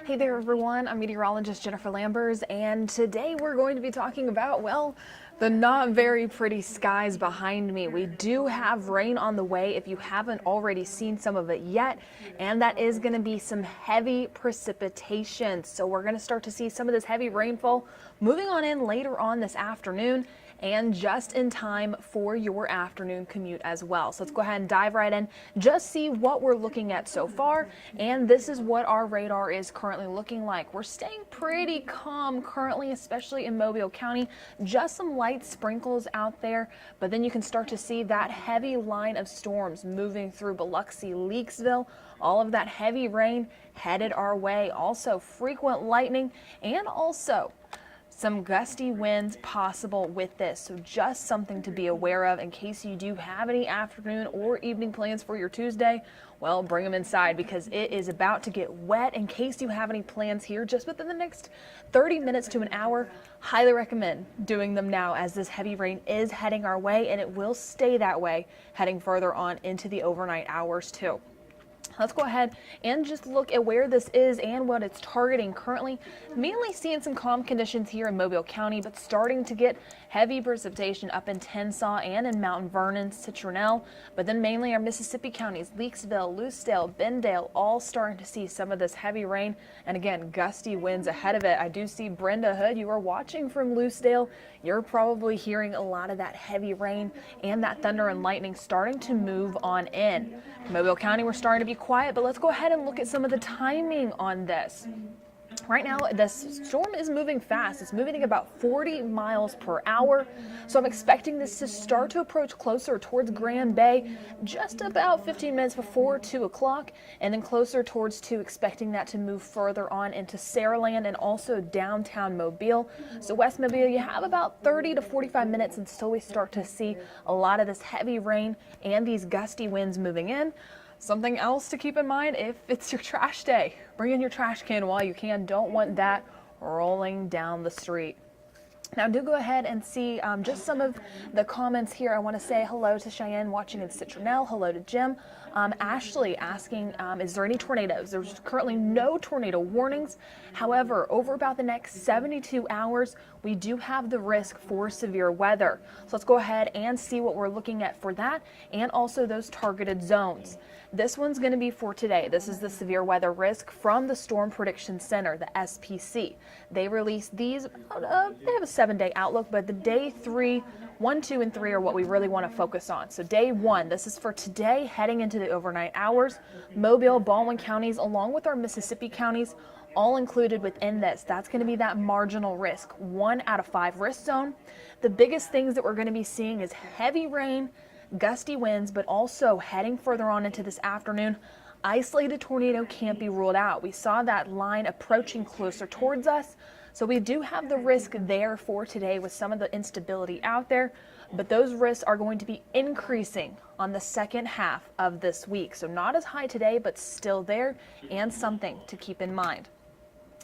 Hey there everyone, I'm meteorologist Jennifer Lambers, and today we're going to be talking about, well, the not very pretty skies behind me. We do have rain on the way if you haven't already seen some of it yet, and that is going to be some heavy precipitation. So we're going to start to see some of this heavy rainfall moving on in later on this afternoon, and just in time for your afternoon commute as well. So let's go ahead and dive right in, just see what we're looking at so far. And this is what our radar is currently looking like. We're staying pretty calm currently, especially in Mobile County. Just some light sprinkles out there, but then you can start to see that heavy line of storms moving through Biloxi, Leakesville. All of that heavy rain headed our way. Also frequent lightning and also some gusty winds possible with this, so just something to be aware of in case you do have any afternoon or evening plans for your Tuesday. Well, bring them inside because it is about to get wet. In case you have any plans here just within the next 30 minutes to an hour, highly recommend doing them now as this heavy rain is heading our way, and it will stay that way heading further on into the overnight hours too. Let's go ahead and just look at where this is and what it's targeting currently. Mainly seeing some calm conditions here in Mobile County, but starting to get heavy precipitation up in Tensas and in Mount Vernon, Citronelle. But then mainly our Mississippi counties, Leakesville, Lucedale, Bendale, all starting to see some of this heavy rain. And again, gusty winds ahead of it. I do see Brenda Hood, you are watching from Lucedale. You're probably hearing a lot of that heavy rain and that thunder and lightning starting to move on in. Mobile County, we're starting to be quiet, but let's go ahead and look at some of the timing on this. Right now, this storm is moving fast. It's moving at about 40 miles per hour. So I'm expecting this to start to approach closer towards Grand Bay just about 15 minutes before 2 o'clock, and then closer towards 2, expecting that to move further on into Saraland and also downtown Mobile. So West Mobile, you have about 30 to 45 minutes until we start to see a lot of this heavy rain and these gusty winds moving in. Something else to keep in mind if it's your trash day, bring in your trash can while you can. Don't want that rolling down the street. Now do go ahead and see just some of the comments here. I want to say hello to Cheyenne watching in Citronelle. Hello to Jim. Ashley asking, is there any tornadoes? There's currently no tornado warnings. However, over about the next 72 hours, we do have the risk for severe weather. So let's go ahead and see what we're looking at for that and also those targeted zones. This one's going to be for today. This is the severe weather risk from the Storm Prediction Center, the SPC. They released these, they have a 7-day outlook, but the day 3, 1, 2, and 3 are what we really want to focus on. So day 1, this is for today heading into the overnight hours. Mobile, Baldwin counties, along with our Mississippi counties, all included within this. That's going to be that marginal risk, 1 out of 5 risk zone. The biggest things that we're going to be seeing is heavy rain, gusty winds, but also heading further on into this afternoon, isolated tornado can't be ruled out. We saw that line approaching closer towards us, so we do have the risk there for today with some of the instability out there, but those risks are going to be increasing on the second half of this week. So not as high today, but still there, and something to keep in mind.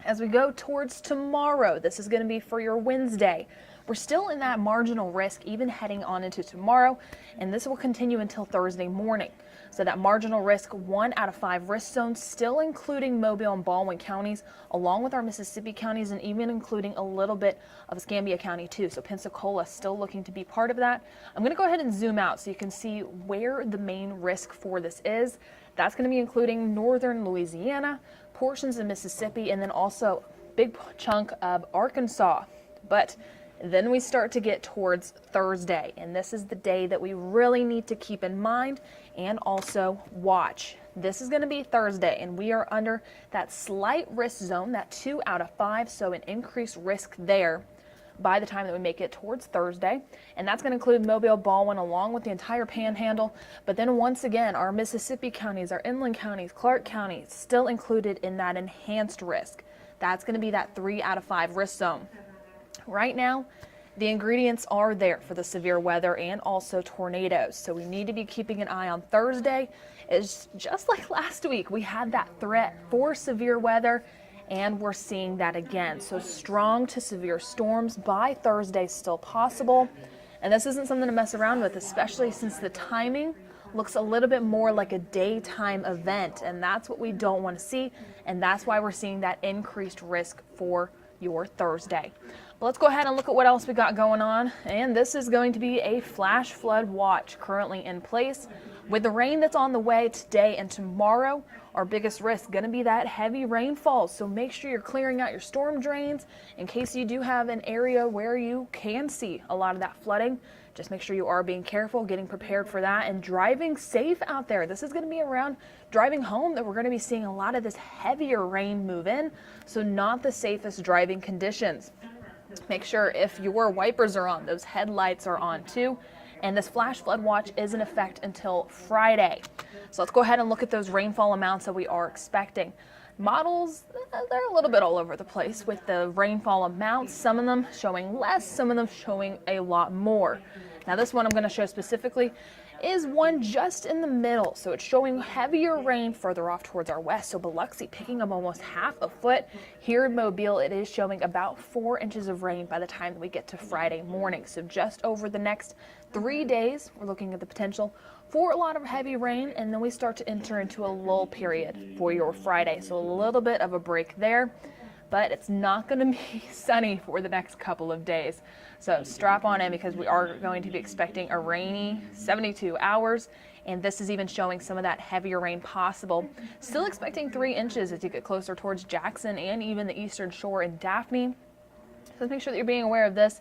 As we go towards tomorrow, this is going to be for your Wednesday. We're still in that marginal risk even heading on into tomorrow, and this will continue until Thursday morning. So that marginal risk, 1 out of 5 risk zones, still including Mobile and Baldwin counties, along with our Mississippi counties, and even including a little bit of Escambia County too. So Pensacola still looking to be part of that. I'm going to go ahead and zoom out so you can see where the main risk for this is. That's going to be including northern Louisiana, portions of Mississippi, and then also a big chunk of Arkansas. But then we start to get towards Thursday, and this is the day that we really need to keep in mind and also watch. This is going to be Thursday, and we are under that slight risk zone, that 2 out of 5, so an increased risk there by the time that we make it towards Thursday. And that's going to include Mobile, Baldwin, along with the entire Panhandle. But then once again, our Mississippi counties, our inland counties, Clark County, still included in that enhanced risk. That's going to be that 3 out of 5 risk zone. Right now, the ingredients are there for the severe weather and also tornadoes. So we need to be keeping an eye on Thursday. It's just like last week, we had that threat for severe weather, and we're seeing that again. So strong to severe storms by Thursday still possible. And this isn't something to mess around with, especially since the timing looks a little bit more like a daytime event, and that's what we don't want to see, and that's why we're seeing that increased risk for your Thursday. But let's go ahead and look at what else we got going on, and this is going to be a flash flood watch currently in place. With the rain that's on the way today and tomorrow, our biggest risk going to be that heavy rainfall. So make sure you're clearing out your storm drains in case you do have an area where you can see a lot of that flooding. Just make sure you are being careful, getting prepared for that, and driving safe out there. This is going to be around driving home that we're going to be seeing a lot of this heavier rain move in, so not the safest driving conditions. Make sure if your wipers are on, those headlights are on too. And this flash flood watch is in effect until Friday. So let's go ahead and look at those rainfall amounts that we are expecting. Models, they're a little bit all over the place with the rainfall amounts, some of them showing less, some of them showing a lot more. Now this one I'm going to show specifically is one just in the middle. So it's showing heavier rain further off towards our west. So Biloxi picking up almost half a foot. Here in Mobile, it is showing about 4 inches of rain by the time we get to Friday morning. So just over the next 3 days, we're looking at the potential for a lot of heavy rain, and then we start to enter into a lull period for your Friday. So a little bit of a break there, but it's not going to be sunny for the next couple of days. So strap on in because we are going to be expecting a rainy 72 hours, and this is even showing some of that heavier rain possible. Still expecting 3 inches as you get closer towards Jackson and even the eastern shore in Daphne. So make sure that you're being aware of this.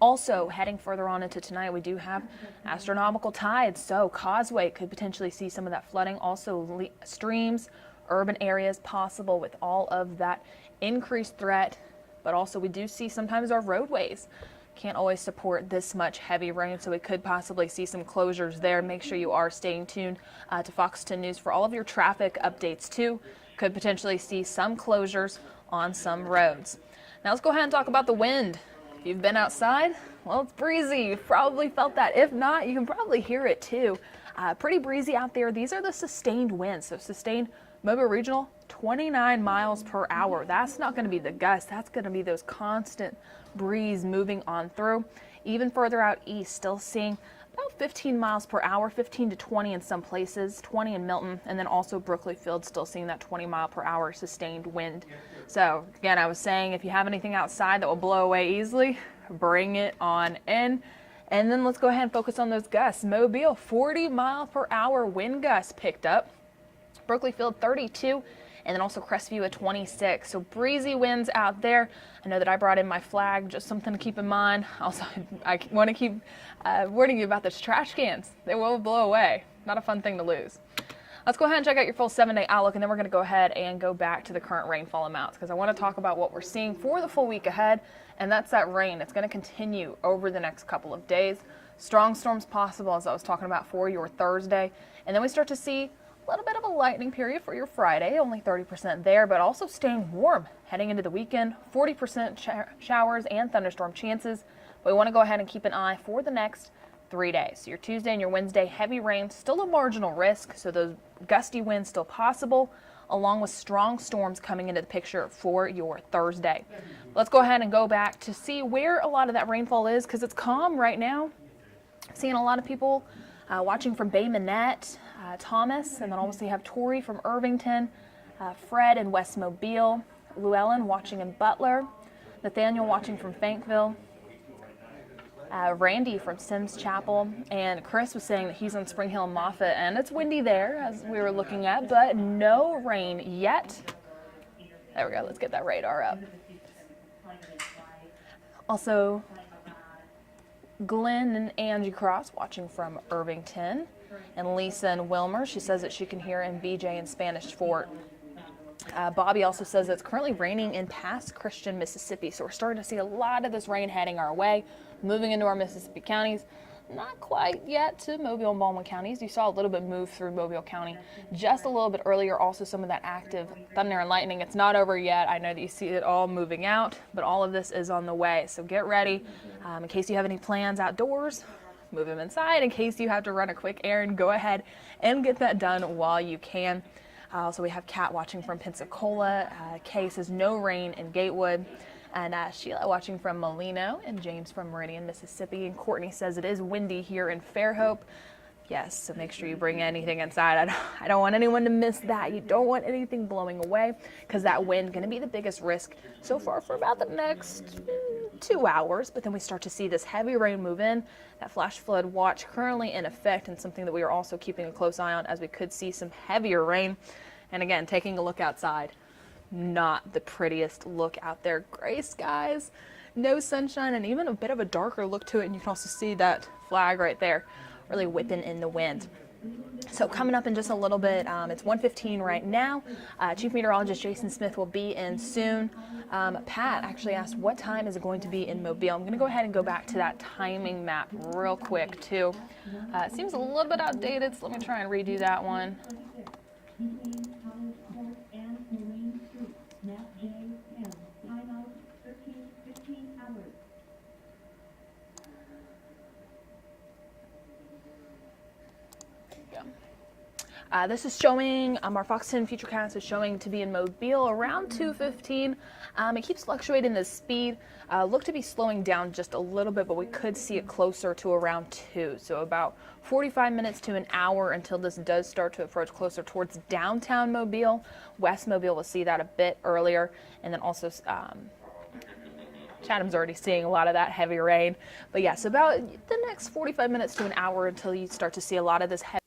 Also, heading further on into tonight, we do have astronomical tides, so Causeway could potentially see some of that flooding. Also, streams, urban areas possible with all of that increased threat, but also we do see sometimes our roadways can't always support this much heavy rain, so we could possibly see some closures there. Make sure you are staying tuned to Fox 10 News for all of your traffic updates too. Could potentially see some closures on some roads. Now let's go ahead and talk about the wind. If you've been outside, well, it's breezy. You've probably felt that. If not, you can probably hear it too. Pretty breezy out there. These are the sustained winds. So sustained Mobile Regional, 29 miles per hour. That's not going to be the gust. That's going to be those constant breeze moving on through. Even further out east, still seeing about 15 miles per hour, 15 to 20 in some places, 20 in Milton, and then also Brooklyn Field still seeing that 20 mile per hour sustained wind. So again, I was saying if you have anything outside that will blow away easily, bring it on in. And then let's go ahead and focus on those gusts. Mobile, 40 mile per hour wind gusts picked up. Brooklyn Field, 32. And then also Crestview at 26. So breezy winds out there. I know that I brought in my flag, just something to keep in mind. Also, I want to keep warning you about those trash cans. They will blow away. Not a fun thing to lose. Let's go ahead and check out your full 7-day outlook, and then we're going to go ahead and go back to the current rainfall amounts because I want to talk about what we're seeing for the full week ahead, and that's that rain. It's going to continue over the next couple of days. Strong storms possible, as I was talking about, for your Thursday. And then we start to see a little bit of a lightning period for your Friday, only 30% there, but also staying warm heading into the weekend. 40% showers and thunderstorm chances. But we want to go ahead and keep an eye for the next 3 days. So your Tuesday and your Wednesday, heavy rain, still a marginal risk. So those gusty winds still possible, along with strong storms coming into the picture for your Thursday. Let's go ahead and go back to see where a lot of that rainfall is because it's calm right now. Seeing a lot of people watching from Bay Minette, Thomas, and then also you have Tori from Irvington, Fred in West Mobile, Llewellyn watching in Butler, Nathaniel watching from Fankville, Randy from Sims Chapel, and Chris was saying that he's on Spring Hill and Moffett, and it's windy there as we were looking at, but no rain yet. There we go, let's get that radar up. Also, Glenn and Angie Cross watching from Irvington, and Lisa and Wilmer, she says that she can hear in BJ and Spanish Fort. Bobby also says that it's currently raining in Pass Christian, Mississippi, so we're starting to see a lot of this rain heading our way, moving into our Mississippi counties. Not quite yet to Mobile and Baldwin counties. You saw a little bit move through Mobile County just a little bit earlier. Also some of that active thunder and lightning. It's not over yet. I know that you see it all moving out, but all of this is on the way. So get ready in case you have any plans outdoors. Move them inside. In case you have to run a quick errand, go ahead and get that done while you can. Also, we have Kat watching from Pensacola. Kay says no rain in Gatewood. And Sheila watching from Molino, and James from Meridian, Mississippi. And Courtney says it is windy here in Fairhope. Yes, so make sure you bring anything inside. I don't want anyone to miss that. You don't want anything blowing away, because that wind going to be the biggest risk so far for about the next 2 hours. But then we start to see this heavy rain move in. That flash flood watch currently in effect, and something that we are also keeping a close eye on, as we could see some heavier rain. And again, taking a look outside, not the prettiest look out there. Gray skies, no sunshine, and even a bit of a darker look to it. And you can also see that flag right there really whipping in the wind. So coming up in just a little bit, it's 1:15 right now. Chief Meteorologist Jason Smith will be in soon. Pat actually asked what time is it going to be in Mobile. I'm going to go ahead and go back to that timing map real quick too. It seems a little bit outdated, so let me try and redo that one. This is showing, our Fox 10 FUTURECAST is showing to be in Mobile around 2:15. It keeps fluctuating the speed. Look to be slowing down just a little bit, but we could see it closer to around 2. So about 45 minutes to an hour until this does start to approach closer towards downtown Mobile. West Mobile will see that a bit earlier. And then also Chatham's already seeing a lot of that heavy rain. But yes, about the next 45 minutes to an hour until you start to see a lot of this heavy.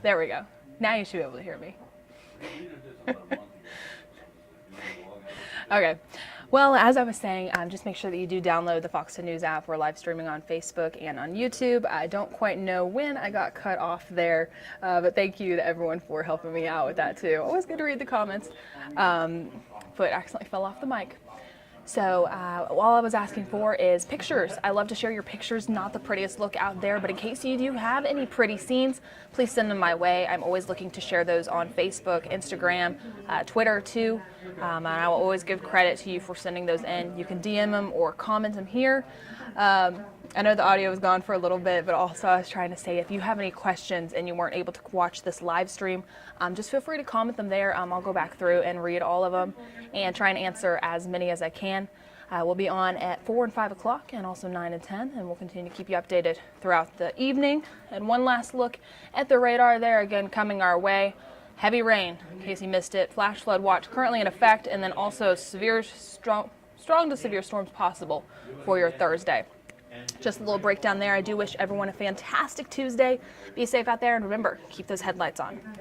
There we go. Now you should be able to hear me. Okay. Well, as I was saying, just make sure that you do download the Fox 10 News app. We're live streaming on Facebook and on YouTube. I don't quite know when I got cut off there, but thank you to everyone for helping me out with that too. Always good to read the comments. But accidentally fell off the mic. So all I was asking for is pictures. I love to share your pictures, not the prettiest look out there, but in case you do have any pretty scenes, please send them my way. I'm always looking to share those on Facebook, Instagram, Twitter too, and I will always give credit to you for sending those in. You can DM them or comment them here. I know the audio was gone for a little bit, but also I was trying to say if you have any questions and you weren't able to watch this live stream, just feel free to comment them there. I'll go back through and read all of them and try and answer as many as I can. We'll be on at 4 and 5 o'clock and also 9 and 10, and we'll continue to keep you updated throughout the evening. And one last look at the radar there, again coming our way. Heavy rain, in case you missed it. Flash flood watch currently in effect, and then also strong to severe storms possible for your Thursday. Just a little breakdown there. I do wish everyone a fantastic Tuesday. Be safe out there, and remember, keep those headlights on.